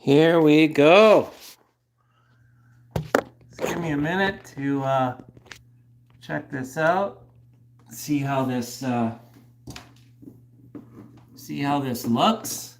Here we go. Just give me a minute to check this out. See how this looks.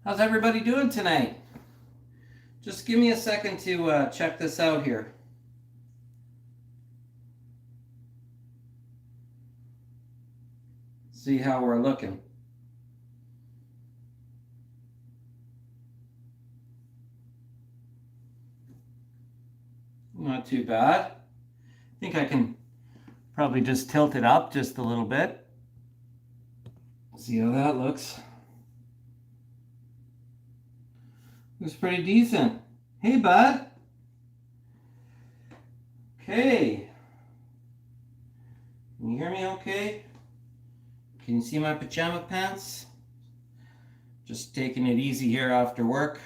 How's everybody doing tonight? Just give me a second to check this out here. See how we're looking. Not too bad. I think I can probably just tilt it up just a little bit. See how that looks. Looks pretty decent. Hey, bud. Okay. Can you hear me okay? Can you see my pajama pants? Just taking it easy here after work.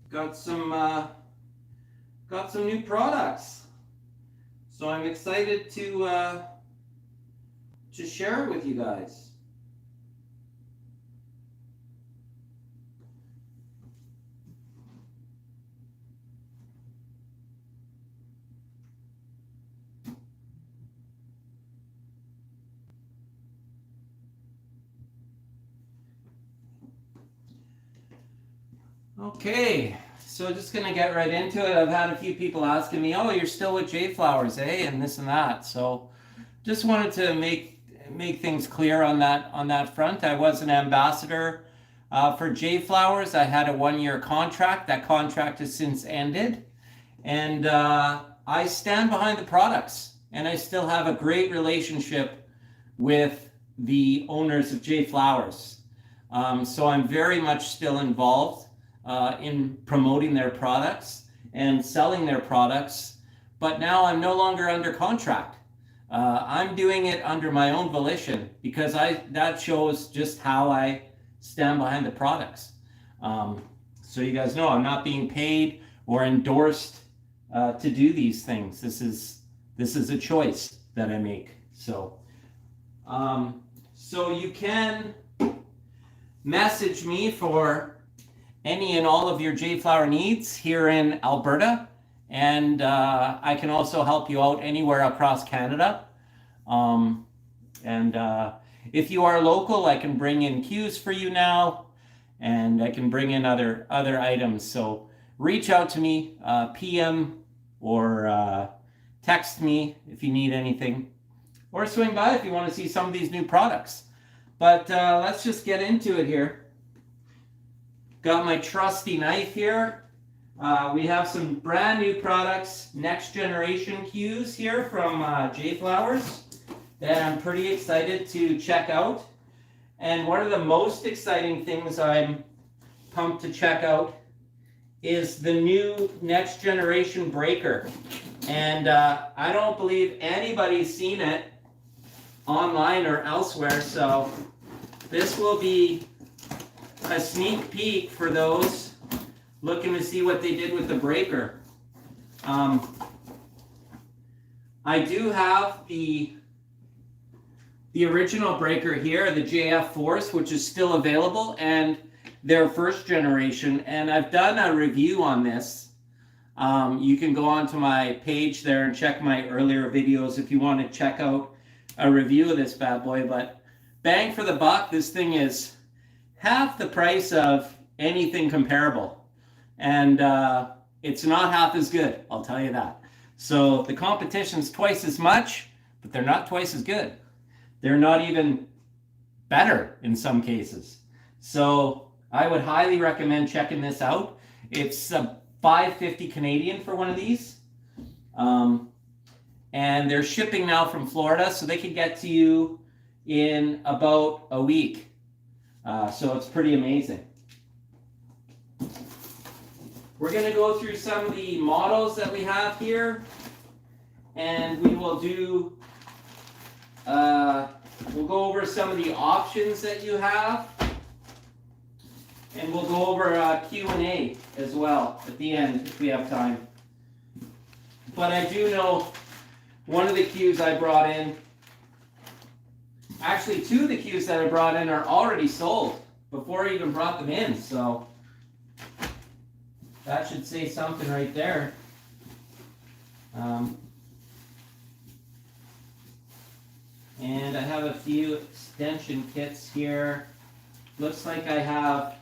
Got some new products. So I'm excited to share it with you guys. Okay, so just gonna get right into it. I've had a few people asking me, "Oh, you're still with JFlowers, eh?" and this and that. So just wanted to make things clear on that front. I was an ambassador for JFlowers. I had a 1-year contract. That contract has since ended, and I stand behind the products, and I still have a great relationship with the owners of JFlowers. So I'm very much still involved in promoting their products and selling their products, but now I'm no longer under contract. I'm doing it under my own volition because that shows just how I stand behind the products. So you guys know I'm not being paid or endorsed to do these things. This is a choice that I make. So you can message me for any and all of your JFlower needs here in Alberta, and I can also help you out anywhere across Canada. If you are local, I can bring in cues for you now, and I can bring in other items. So reach out to me, PM or text me if you need anything, or swing by if you want to see some of these new products. But let's just get into it here. Got my trusty knife here. We have some brand new products, next generation cues here from JFlowers that I'm pretty excited to check out. And one of the most exciting things I'm pumped to check out is the new next generation breaker. And I don't believe anybody's seen it online or elsewhere, so this will be a sneak peek for those looking to see what they did with the breaker. I do have the original breaker here, the JFlowers, which is still available, and their first generation, and I've done a review on this. You can go onto my page there and check my earlier videos if you want to check out a review of this bad boy, but bang for the buck, this thing is half the price of anything comparable, and it's not half as good, I'll tell you that. So the competition's twice as much, but they're not twice as good. They're not even better in some cases. So I would highly recommend checking this out. It's $5.50 Canadian for one of these, and they're shipping now from Florida, so they can get to you in about a week. So it's pretty amazing. We're going to go through some of the models that we have here, and we will do, we'll go over some of the options that you have, and we'll go over Q&A as well at the end if we have time. But I do know one of the cues I brought in, actually two of the cues that I brought in are already sold before I even brought them in, so that should say something right there. And I have a few extension kits here. Looks like I have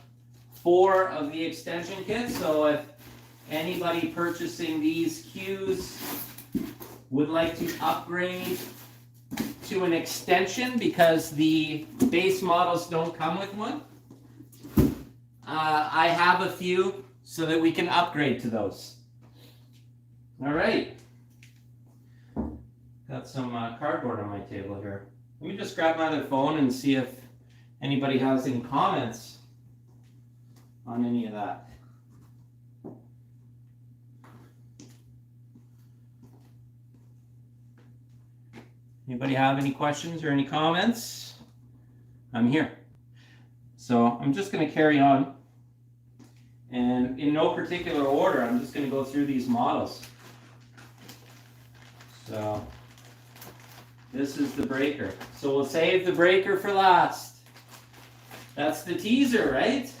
4 of the extension kits, so if anybody purchasing these cues would like to upgrade to an extension because the base models don't come with one, I have a few so that we can upgrade to those. All right. Got some cardboard on my table here. Let me just grab my other phone and see if anybody has any comments on any of that. Anybody have any questions or any comments? I'm here. So I'm just going to carry on. And in no particular order, I'm just going to go through these models. So this is the breaker. So we'll save the breaker for last. That's the teaser, right?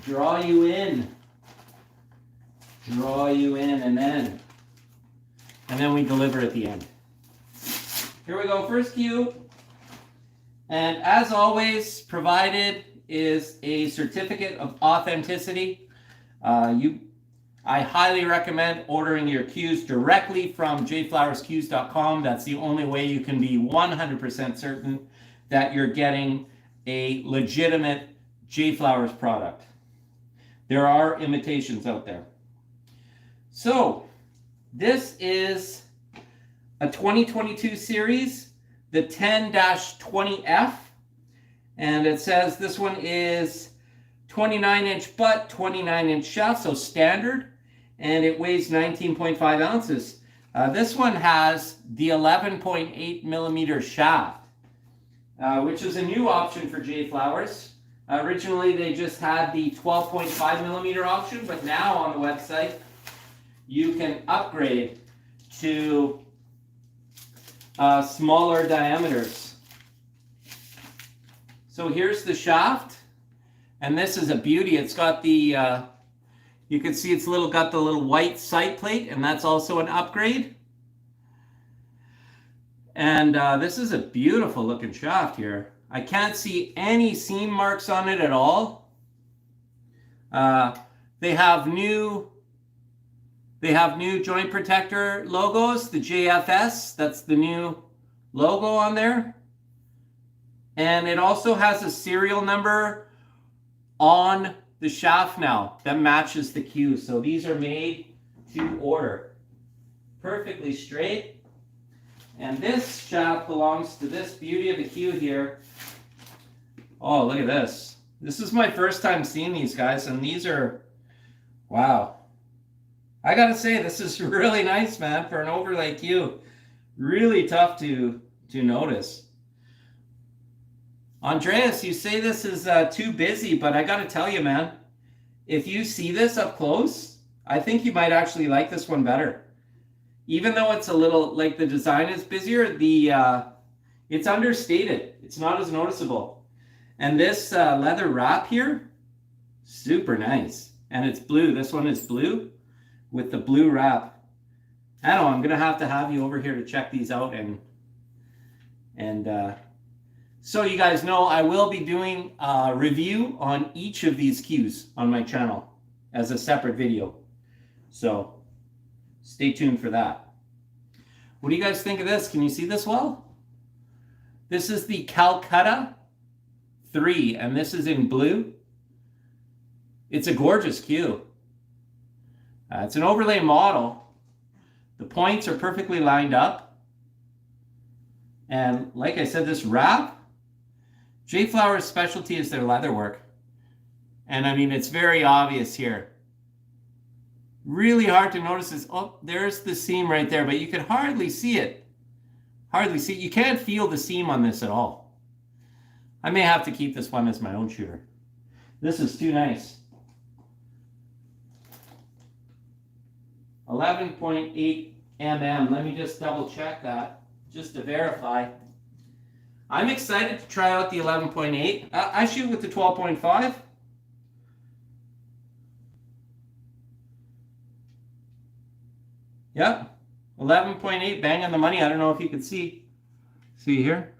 Draw you in. Draw you in, and then we deliver at the end. Here we go, first cue. And as always, provided is a certificate of authenticity. I highly recommend ordering your cues directly from jflowerscues.com. That's the only way you can be 100% certain that you're getting a legitimate JFlowers product. There are imitations out there. So, this is a 2022 series, the 10-20F, and it says this one is 29-inch butt, 29-inch shaft, so standard, and it weighs 19.5 ounces. This one has the 11.8 millimeter shaft, which is a new option for JFlowers. Originally, they just had the 12.5 millimeter option, but now on the website, you can upgrade to smaller diameters. So here's the shaft, and this is a beauty. It's got the, you can see it's got the little white sight plate, and that's also an upgrade. And this is a beautiful looking shaft here. I can't see any seam marks on it at all. They have new joint protector logos, the JFS, that's the new logo on there. And it also has a serial number on the shaft now that matches the cue. So these are made to order. Perfectly straight. And this shaft belongs to this beauty of a cue here. Oh, look at this. This is my first time seeing these guys, and these are, wow. I gotta say, this is really nice, man, for an overlay cue. Really tough to notice. Andreas, you say this is too busy, but I gotta tell you, man, if you see this up close, I think you might actually like this one better. Even though it's a little, like the design is busier, it's understated. It's not as noticeable. And this leather wrap here, super nice. And it's blue. This one is blue with the blue wrap. I know, I'm going to have you over here to check these out. And so you guys know, I will be doing a review on each of these cues on my channel as a separate video. So stay tuned for that. What do you guys think of this? Can you see this well? This is the Calcutta 3, and this is in blue. It's a gorgeous cue. It's an overlay model. The points are perfectly lined up. And like I said, this wrap, JFlowers' specialty is their leather work. And I mean, it's very obvious here. Really hard to notice is, oh, there's the seam right there, but you can hardly see it. Hardly see it. You can't feel the seam on this at all. I may have to keep this one as my own shooter. This is too nice. 11.8 mm. Let me just double check that just to verify. I'm excited to try out the 11.8. I shoot with the 12.5. Yep, 11.8, bang on the money. I don't know if you can see. See here?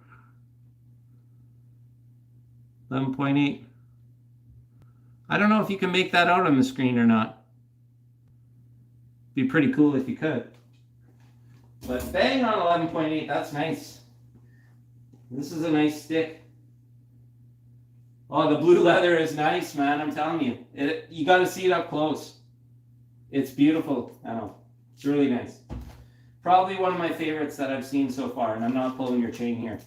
11.8. I don't know if you can make that out on the screen or not. Be pretty cool if you could. But bang on 11.8, that's nice. This is a nice stick. Oh, the blue leather is nice, man. I'm telling you. You got to see it up close. It's beautiful. I know. It's really nice. Probably one of my favorites that I've seen so far, and I'm not pulling your chain here.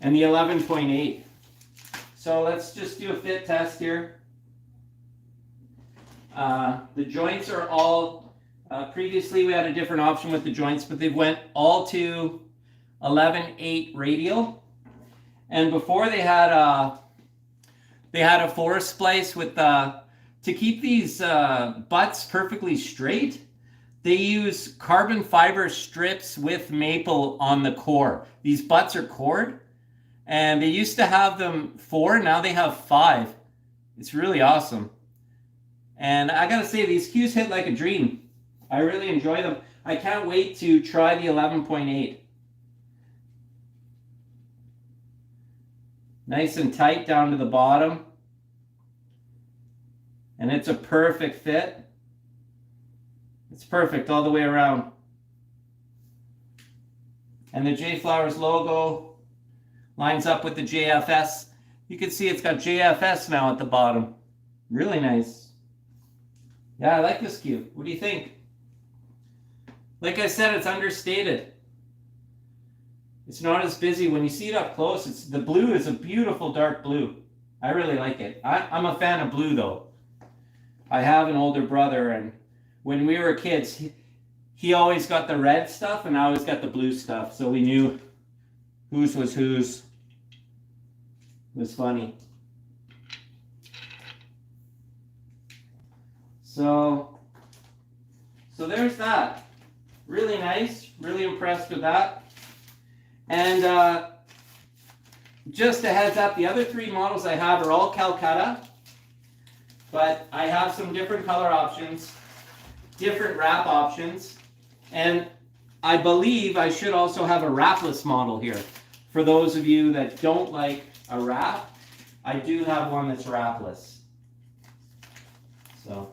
And the 11.8. So let's just do a fit test here. The joints are all, previously we had a different option with the joints, but they went all to 11.8 radial. And before they had a forest splice with, to keep these butts perfectly straight, they use carbon fiber strips with maple on the core. These butts are cored, and they used to have them 4, now they have 5. It's really awesome. And I gotta say, these cues hit like a dream. I really enjoy them. I can't wait to try the 11.8. Nice and tight down to the bottom. And it's a perfect fit. It's perfect all the way around. And the JFlowers logo lines up with the JFS. You can see it's got JFS now at the bottom. Really nice. Yeah, I like this cue. What do you think? Like I said, it's understated. It's not as busy. When you see it up close, the blue is a beautiful dark blue. I really like it. I'm a fan of blue though. I have an older brother, and when we were kids, he always got the red stuff and I always got the blue stuff. So we knew whose was whose. It was funny. So there's that. Really nice. Really impressed with that. And just a heads up, the other 3 models I have are all Calcutta. But I have some different color options, different wrap options. And I believe I should also have a wrapless model here. For those of you that don't like a wrap, I do have one that's wrapless. So.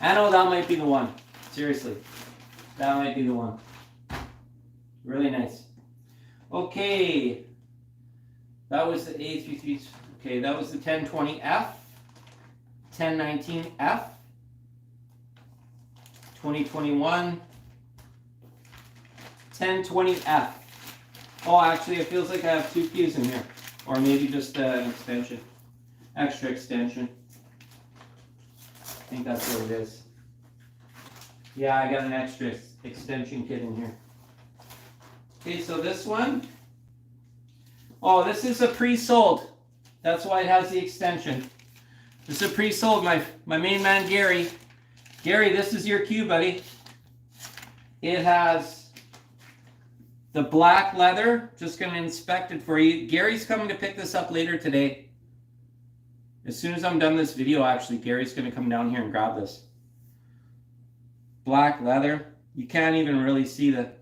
I know that might be the one. Seriously. That might be the one. Really nice. Okay. That was the A33. Okay, that was the 1020F. 1019F. 2021. 1020F. Oh, actually, it feels like I have 2 cues in here. Or maybe just an extension. Extra extension. I think that's what it is. Yeah, I got an extra extension kit in here. Okay, so this one. Oh, this is a pre-sold. That's why it has the extension. This is a pre-sold. My main man, Gary. Gary, this is your cue, buddy. It has the black leather. Just going to inspect it for you. Gary's coming to pick this up later today. As soon as I'm done this video, actually, Gary's going to come down here and grab this. Black leather. You can't even really see the...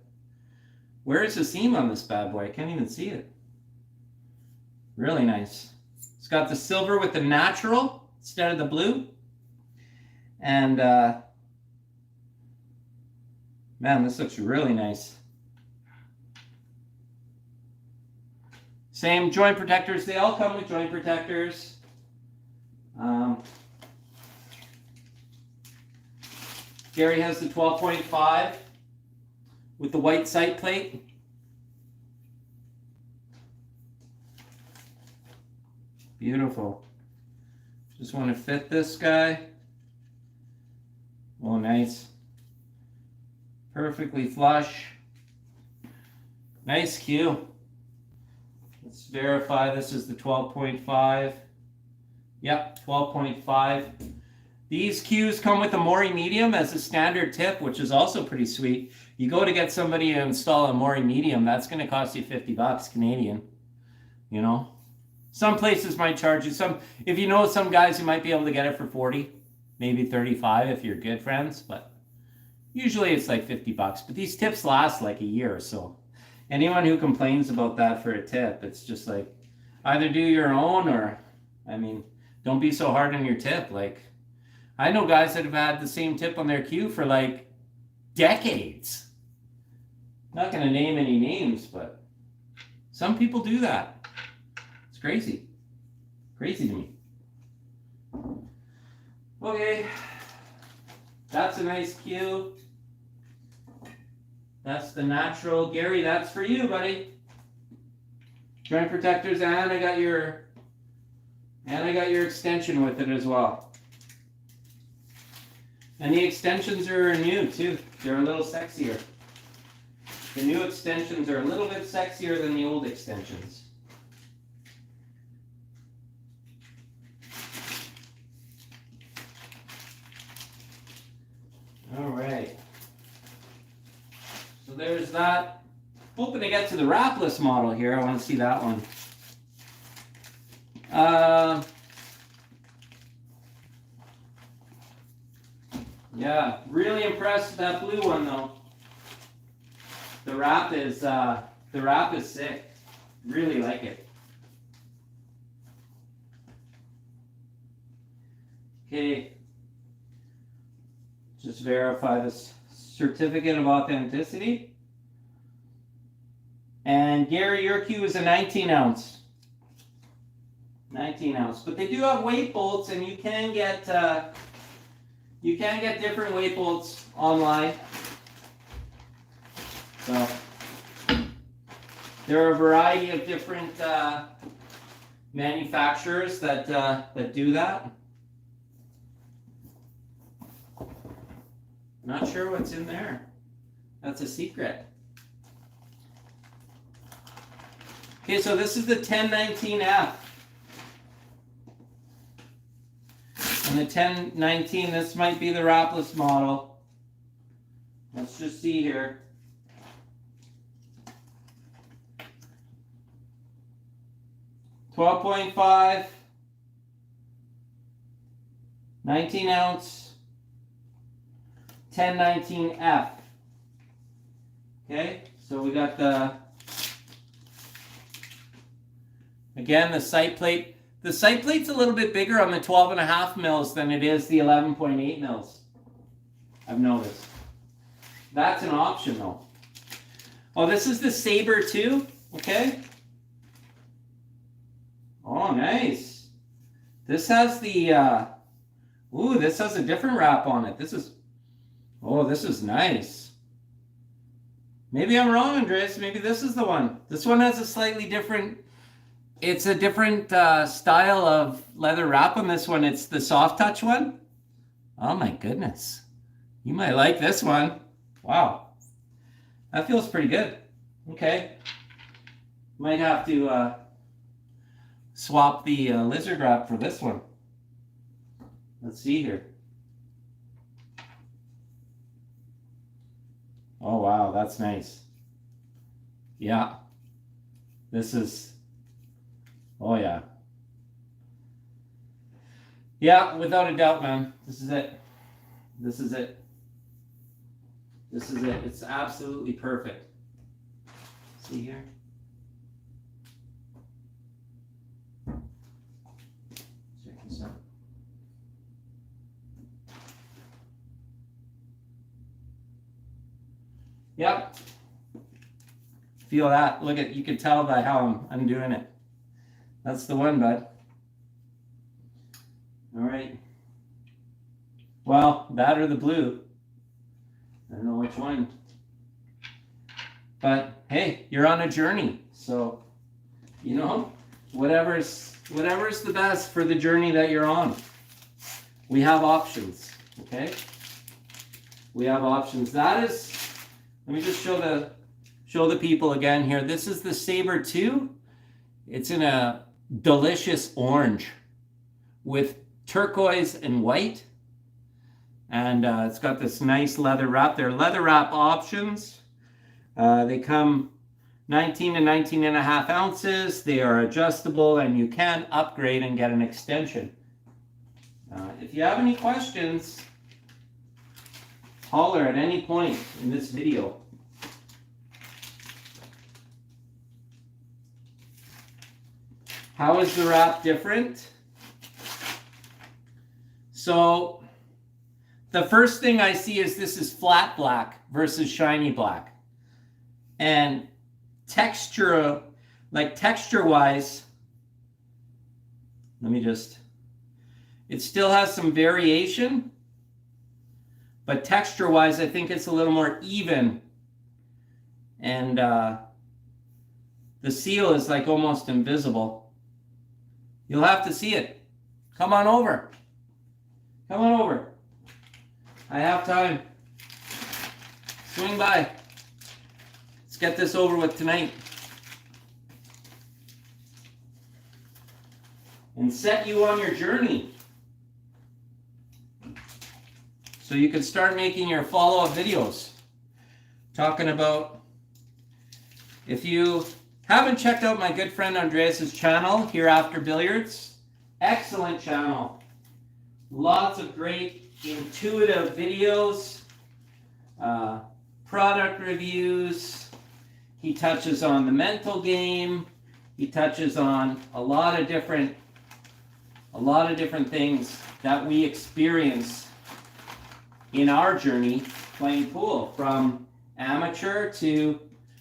Where is the seam on this bad boy? I can't even see it. Really nice. It's got the silver with the natural instead of the blue. And, man, this looks really nice. Same joint protectors. They all come with joint protectors. Gary has the 12.5 with the white sight plate. Beautiful. Just want to fit this guy. Oh, nice. Perfectly flush. Nice cue. Let's verify this is the 12.5. Yep, 12.5. These cues come with a Mori medium as a standard tip, which is also pretty sweet. You go to get somebody to install a Mori medium, that's going to cost you $50 Canadian. You know, some places might charge you some. If you know some guys, you might be able to get it for 40, maybe 35 if you're good friends. But usually it's like $50. But these tips last like a year or so. Anyone who complains about that for a tip, it's just like either do your own or, I mean, don't be so hard on your tip. Like, I know guys that have had the same tip on their cue for like decades. Not going to name any names, but some people do that. It's crazy. Crazy to me. Okay. That's a nice cue. That's the natural. Gary, that's for you, buddy. Joint protectors, and I got your extension with it as well. And the extensions are new too. They're a little sexier. The new extensions are a little bit sexier than the old extensions. All right. So there's that. Hoping to get to the wrapless model here. I want to see that one. Yeah, really impressed with that blue one though. The wrap is sick. Really like it. Okay. Just verify this certificate of authenticity. And Gary, your cue is a 19 ounce. 19 ounce. But they do have weight bolts, and you can get different weight bolts online. So there are a variety of different manufacturers that do that. Not sure what's in there. That's a secret. Okay, so this is the 1019F. And the 1019, this might be the wrapless model. Let's just see here. $12.5, 19 ounce, 1019F. Okay, so we got again, the sight plate. The sight plate's a little bit bigger on the 12.5 mils than it is the 11.8 mils. I've noticed. That's an option though. Oh, this is the Saber 2. Okay. Oh, nice. This has the, this has a different wrap on it. This is nice. Maybe I'm wrong, Andres. Maybe this is the one. This one has a slightly different, it's a different style of leather wrap on this one. It's the soft touch one. Oh my goodness. You might like this one. Wow. That feels pretty good. Okay. Might have to swap the lizard wrap for this one. Let's see here. Oh wow, that's nice. Yeah. This is, oh yeah. Yeah, without a doubt, man. This is it. This is it. This is it. It's absolutely perfect. See here? Check this out. Yep. Feel that. Look at, you can tell by how I'm doing it. That's the one, bud. All right. Well, that or the blue. I don't know which one. But hey, you're on a journey. So, you know, whatever's Whatever's the best for the journey that you're on. We have options, okay? We have options. That is, let me just show the people again here. This is the Sabre 2. It's in a delicious orange with turquoise and white. And it's got this nice leather wrap. They're leather wrap options. They come 19 to 19 and a half ounces. They are adjustable and you can upgrade and get an extension. If you have any questions, holler at any point in this video. How is the wrap different? So the first thing I see is this is flat black versus shiny black. And texture, like texture-wise, it still has some variation, but texture-wise, I think it's a little more even. And the seal is like almost invisible. You'll have to see it. Come on over. Come on over. I have time. Swing by. Let's get this over with tonight. And set you on your journey. So you can start making your follow-up videos. Talking about, if you haven't checked out my good friend Andreas's channel, Here After Billiards, excellent channel. Lots of great intuitive videos, product reviews. He touches on the mental game. He touches on a lot of different things that we experience in our journey playing pool, from amateur to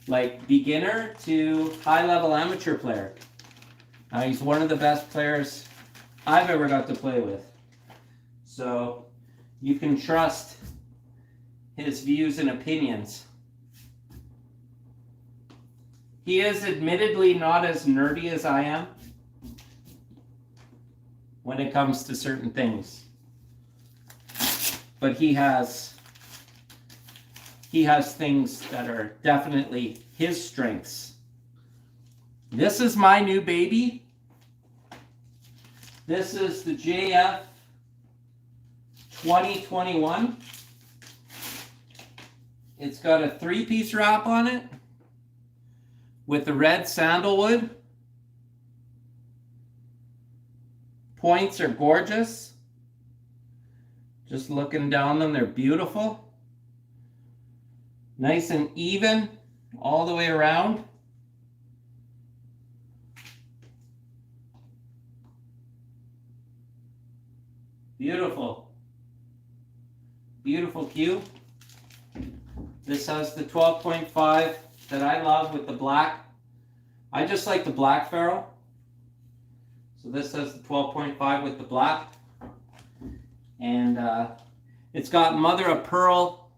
like beginner to high-level amateur player. He's one of the best players I've ever got to play with. So you can trust his views and opinions. He is admittedly not as nerdy as I am when it comes to certain things. But he has things that are definitely his strengths. This is my new baby. This is the JF 2021. It's got a 3-piece wrap on it with the red sandalwood. Points are gorgeous. Just looking down them, they're beautiful. Nice and even all the way around. Beautiful. Beautiful cue. This has the 12.5 that I love with the black. I just like the black ferrule. So this has the 12.5 with the black. And it's got mother of pearl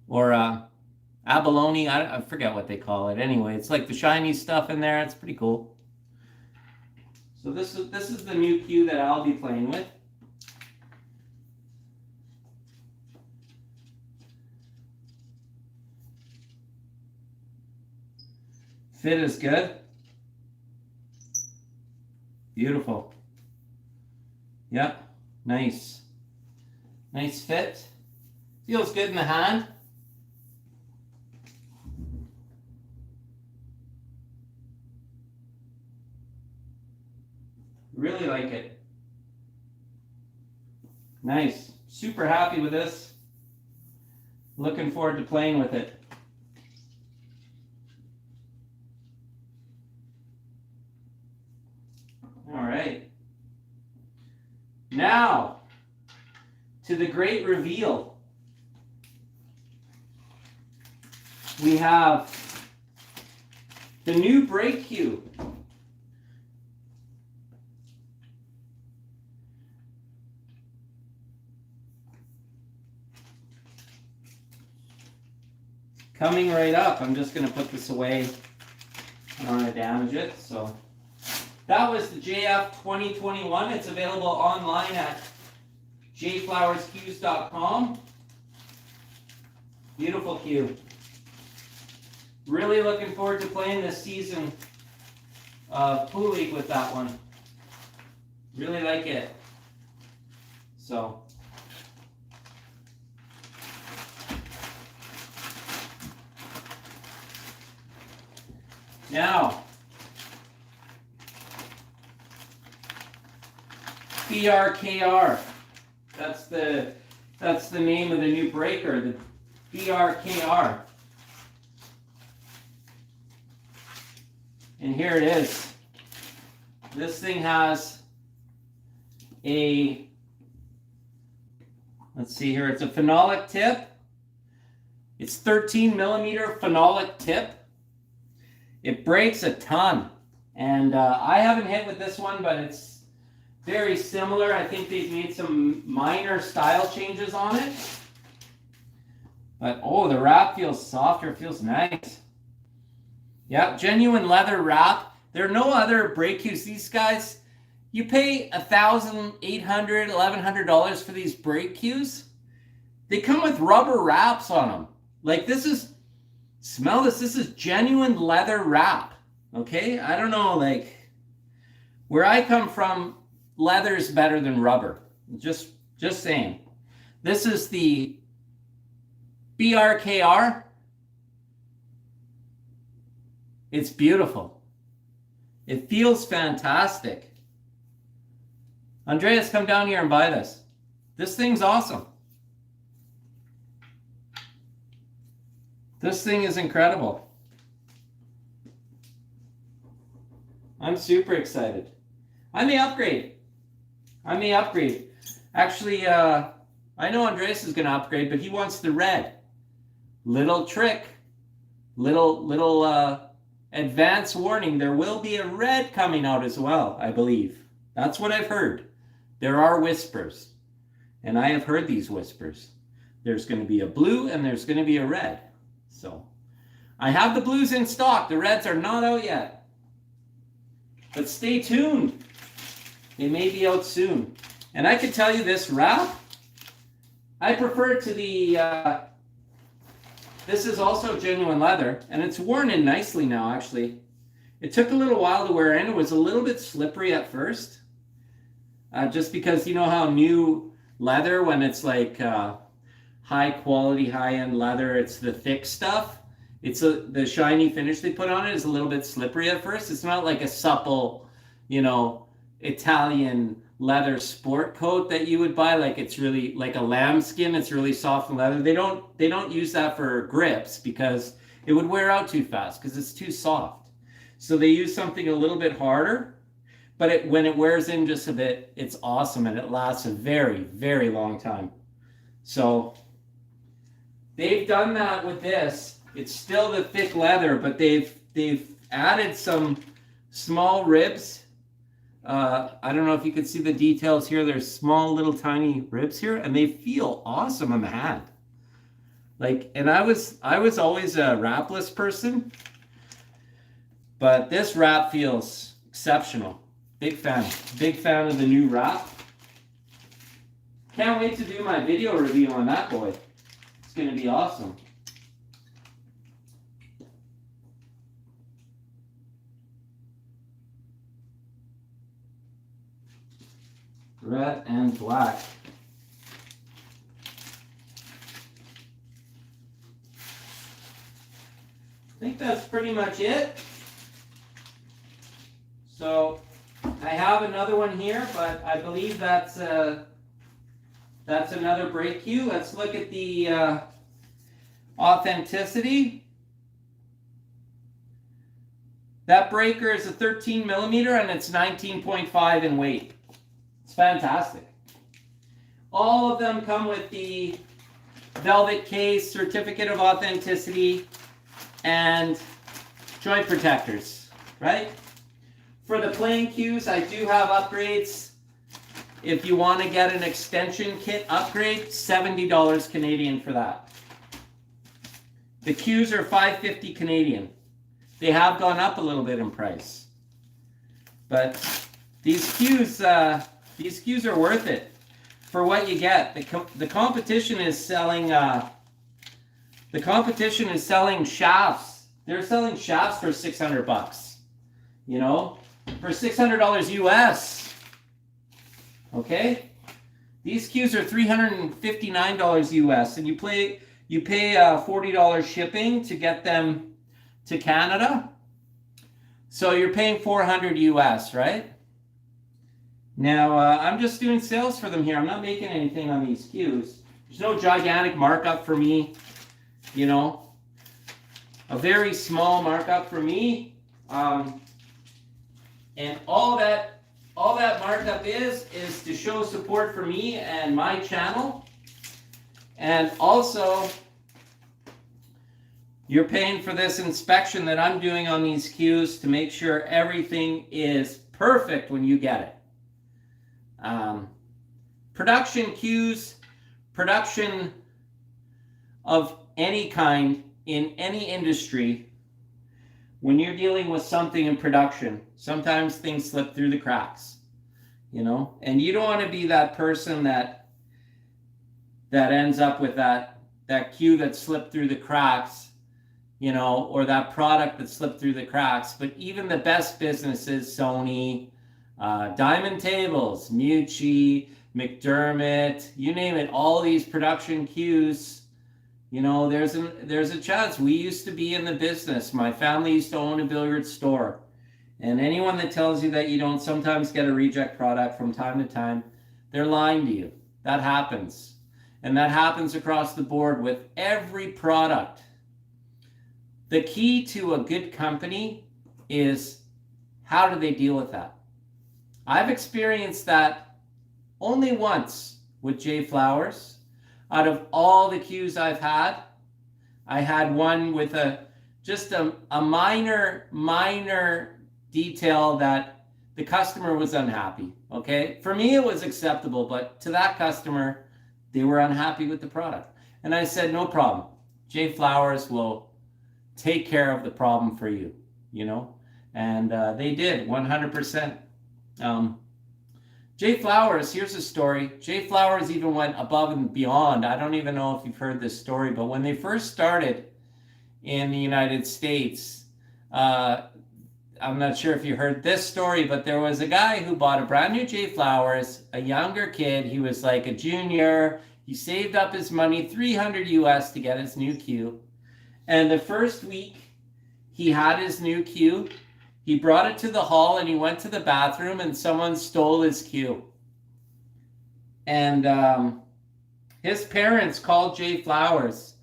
or abalone. I forget what they call it. Anyway, it's like the shiny stuff in there. It's pretty cool. So this is the new cue that I'll be playing with. Fit is good. Beautiful. Yep. Nice. Nice fit. Feels good in the hand. Really like it. Nice. Super happy with this. Looking forward to playing with it. All right. Now, to the great reveal. We have the new break cue. Coming right up. I'm just going to put this away. I don't want to damage it, so That was the JF 2021. It's available online at JFlowersCues.com. Beautiful cue. Really looking forward to playing this season of Pool League with that one. Really like it. So. Now, BRKR. That's the name of the new breaker, the BRKR. And here it is. This thing has a, let's see here, it's a phenolic tip. It's 13 millimeter phenolic tip. It breaks a ton. And I haven't hit with this one, but it's very similar. I think they've made some minor style changes on it. But oh, the wrap feels softer, feels nice. Yeah, genuine leather wrap. There are no other brake cues. These guys, you pay $1,800, $1,100 for these brake cues. They come with rubber wraps on them. Like this is, smell this. This is genuine leather wrap. Okay, I don't know. Like where I come from, leather is better than rubber. Just saying. This is the BRKR. It's beautiful. It feels fantastic. Andreas, come down here and buy this. This thing's awesome. This thing is incredible. I'm super excited. I may upgrade. Actually, I know Andreas is going to upgrade, but he wants the red. Little trick. Little advance warning. There will be a red coming out as well, I believe. That's what I've heard. There are whispers. And I have heard these whispers. There's going to be a blue and there's going to be a red. So, I have the blues in stock. The reds are not out yet. But stay tuned. They may be out soon. And I can tell you this wrap, I prefer it to the, this is also genuine leather, and it's worn in nicely now, actually. It took a little while to wear in. It was a little bit slippery at first. Just because you know how new leather, when it's like high quality, high-end leather, it's the thick stuff. The shiny finish they put on it is a little bit slippery at first. It's not like a supple, you know, Italian leather sport coat that you would buy. Like it's really like a lambskin. It's really soft and leather. They don't use that for grips because it would wear out too fast because it's too soft. So they use something a little bit harder, but when it wears in just a bit, it's awesome and it lasts a very, very long time. So they've done that with this. It's still the thick leather, but they've added some small ribs. I don't know if you can see the details here. There's small little tiny ribs here, and they feel awesome on the hand. Like, and I was always a wrapless person, but this wrap feels exceptional. Big fan of the new wrap. Can't wait to do my video review on that boy. It's gonna be awesome. Red and black. I think that's pretty much it. So I have another one here, but I believe that's another brake cue. Let's look at the authenticity. That breaker is a 13 millimeter and it's 19.5 in weight. It's fantastic. All of them come with the velvet case, certificate of authenticity, and joint protectors, right? For the plain cues, I do have upgrades. If you want to get an extension kit upgrade, $70 Canadian for that. The cues are $5.50 Canadian. They have gone up a little bit in price. But these cues are worth it for what you get. The competition is selling shafts. They're selling shafts for $600. You know, for $600 US. Okay, these cues are $359 US, and you pay $40 shipping to get them to Canada. So you're paying $400 US, right? Now, I'm just doing sales for them here. I'm not making anything on these cues. There's no gigantic markup for me, you know. A very small markup for me. And all that markup is to show support for me and my channel. And also, you're paying for this inspection that I'm doing on these cues to make sure everything is perfect when you get it. Production cues, production of any kind in any industry, when you're dealing with something in production, sometimes things slip through the cracks, you know, and you don't want to be that person that ends up with that cue that slipped through the cracks, you know, or that product that slipped through the cracks. But even the best businesses, Sony, Diamond Tables, Mucci, McDermott, you name it, all these production cues, you know, there's a chance. We used to be in the business. My family used to own a billiard store. And anyone that tells you that you don't sometimes get a reject product from time to time, they're lying to you. That happens. And that happens across the board with every product. The key to a good company is, how do they deal with that? I've experienced that only once with JFlowers. Out of all the cues I've had, I had one with just a minor detail that the customer was unhappy. Okay, for me it was acceptable, but to that customer, they were unhappy with the product. And I said, no problem. JFlowers will take care of the problem for you, you know? And they did, 100%. JFlowers, here's a story. JFlowers even went above and beyond. I don't even know if you've heard this story, but when they first started in the United States, I'm not sure if you heard this story, but there was a guy who bought a brand new JFlowers, a younger kid. He was like a junior. He saved up his money, $300 US, to get his new cue. And the first week he had his new cue, he brought it to the hall and he went to the bathroom and someone stole his cue. And his parents called JFlowers,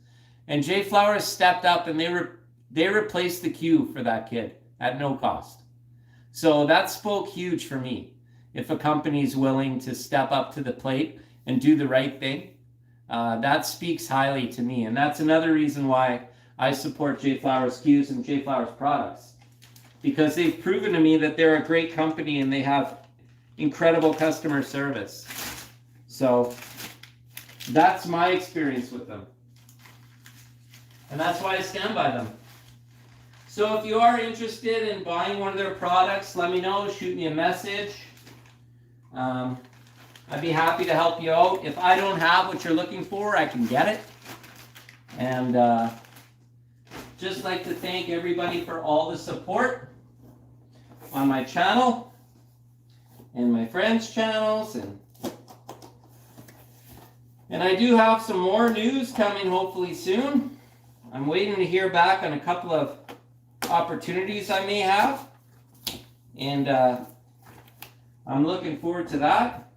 and JFlowers stepped up and they replaced the cue for that kid at no cost. So that spoke huge for me. If a company is willing to step up to the plate and do the right thing, that speaks highly to me. And that's another reason why I support JFlowers cues and JFlowers products, because they've proven to me that they're a great company and they have incredible customer service. So that's my experience with them. And that's why I stand by them. So if you are interested in buying one of their products, let me know, shoot me a message. I'd be happy to help you out. If I don't have what you're looking for, I can get it. And just like to thank everybody for all the support on my channel and my friends' channels. And I do have some more news coming hopefully soon. I'm waiting to hear back on a couple of opportunities I may have. And I'm looking forward to that.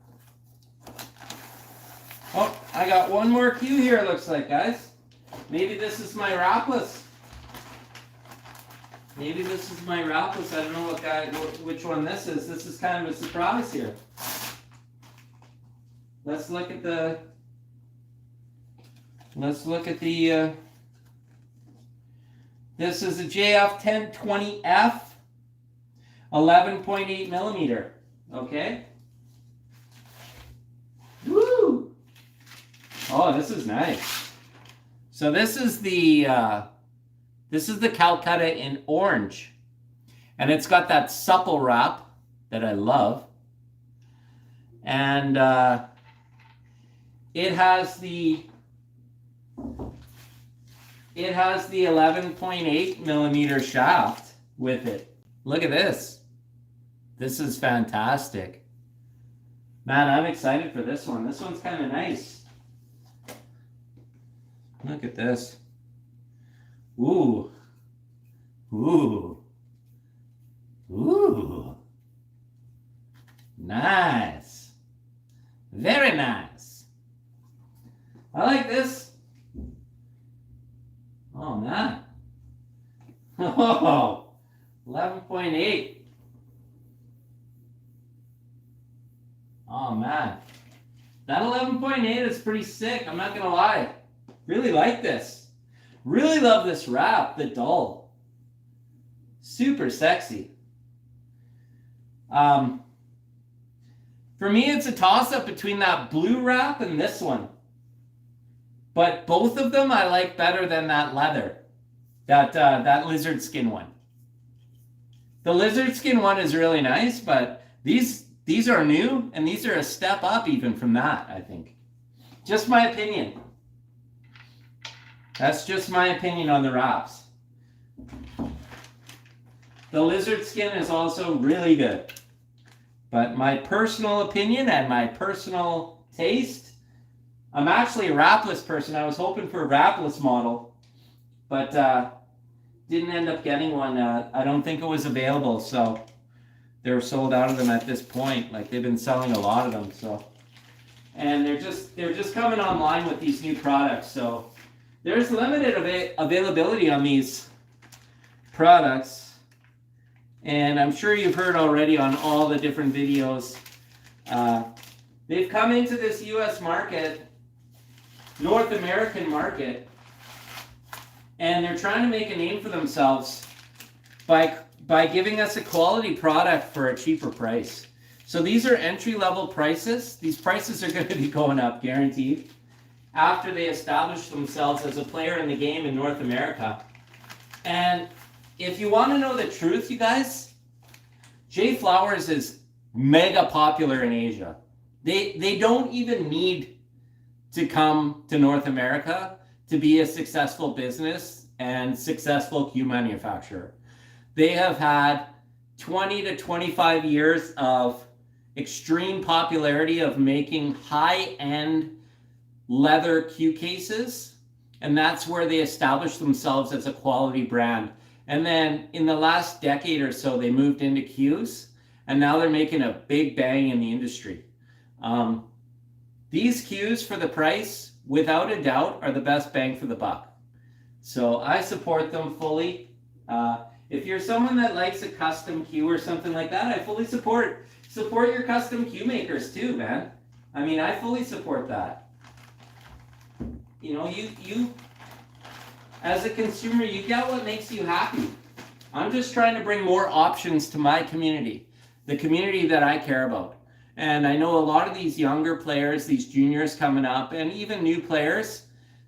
Oh, I got one more cue here, it looks like, guys. Maybe this is my wrapless. Maybe this is my wrapless. I don't know which one this is. This is kind of a surprise here. Let's look at the this is a JF1020F 11.8 millimeter. Okay. Woo! Oh, this is nice. So this is the Calcutta in orange, and it's got that supple wrap. that I love. And it has the 11.8 millimeter shaft with it. Look at this. This is fantastic. Man, I'm excited for this one. This one's kind of nice. Look at this. Ooh. Ooh. Ooh. Nice. Very nice. I like this. Oh, man. Oh, 11.8. Oh, man. That 11.8 is pretty sick. I'm not going to lie. Really like this. Really love this wrap, the dull. Super sexy. For me, it's a toss-up between that blue wrap and this one. But both of them I like better than that leather. That lizard skin one. The lizard skin one is really nice, but these are new, and these are a step up even from that, I think. Just my opinion. That's just my opinion on the wraps. The lizard skin is also really good. But my personal opinion and my personal taste, I'm actually a wrapless person. I was hoping for a wrapless model, but didn't end up getting one. I don't think it was available, so they're sold out of them at this point. Like, they've been selling a lot of them, so. And they're just coming online with these new products, so there's limited availability on these products. And I'm sure you've heard already on all the different videos. They've come into this US market, North American market, and they're trying to make a name for themselves by giving us a quality product for a cheaper price. So these are entry-level prices. These prices are going to be going up, guaranteed, after they establish themselves as a player in the game in North America. And if you want to know the truth, you guys, JFlowers is mega popular in Asia. They don't even need to come to North America to be a successful business and successful cue manufacturer. They have had 20 to 25 years of extreme popularity of making high-end leather cue cases, and that's where they established themselves as a quality brand. And then in the last decade or so, they moved into cues, and now they're making a big bang in the industry. These cues for the price, without a doubt, are the best bang for the buck. So I support them fully. If you're someone that likes a custom cue or something like that, I fully support your custom cue makers too, man. I mean, I fully support that. You know, you as a consumer, you get what makes you happy. I'm just trying to bring more options to my community, the community that I care about. And I know a lot of these younger players, these juniors coming up, and even new players,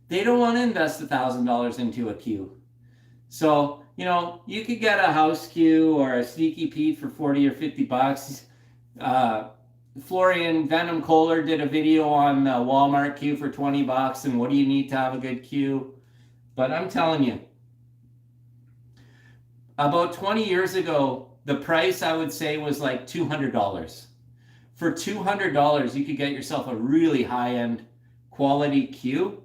they don't want to invest $1,000 into a cue. So, you know, you could get a house cue or a Sneaky Pete for 40 or 50 bucks. Florian Venom Kohler did a video on the Walmart cue for 20 bucks, and what do you need to have a good cue? But I'm telling you, about 20 years ago, the price I would say was like $200. For $200, you could get yourself a really high-end quality cue.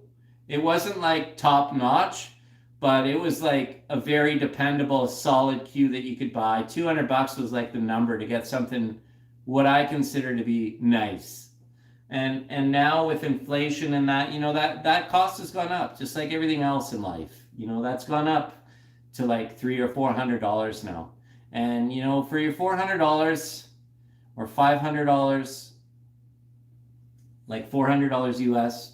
It wasn't like top-notch, but it was like a very dependable, solid cue that you could buy. 200 bucks was like the number to get something what I consider to be nice. And now with inflation and that, you know, that cost has gone up, just like everything else in life. You know, that's gone up to like $300 or $400 now. And, you know, for your $400 or $500, like $400 US,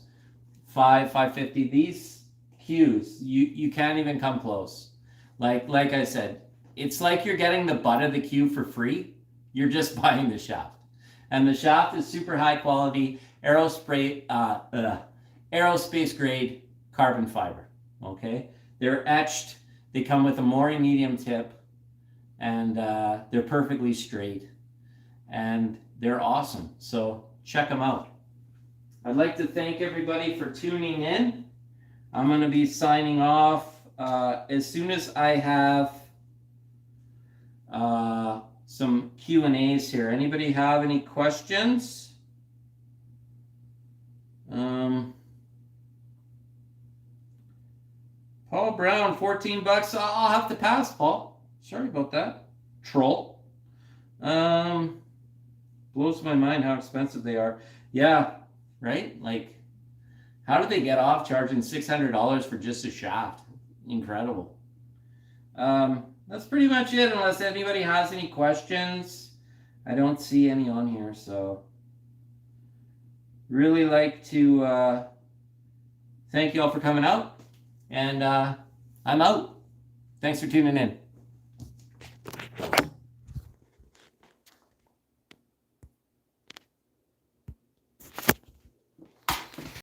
$550, these cues, you can't even come close. Like I said, it's like you're getting the butt of the cue for free. You're just buying the shaft. And the shaft is super high quality, aerospace grade carbon fiber. Okay? They're etched. They come with a Mori medium tip, and they're perfectly straight. and they're awesome. So check them out. I'd like to thank everybody for tuning in. I'm going to be signing off as soon as I have some Q&As here. Anybody have any questions? Paul Brown, $14. I'll have to pass, Paul. Sorry about that. Troll. Blows my mind how expensive they are. Yeah, right? Like, how did they get off charging $600 for just a shaft? Incredible. That's pretty much it, unless anybody has any questions. I don't see any on here, so really like to thank you all for coming out, and I'm out. Thanks for tuning in.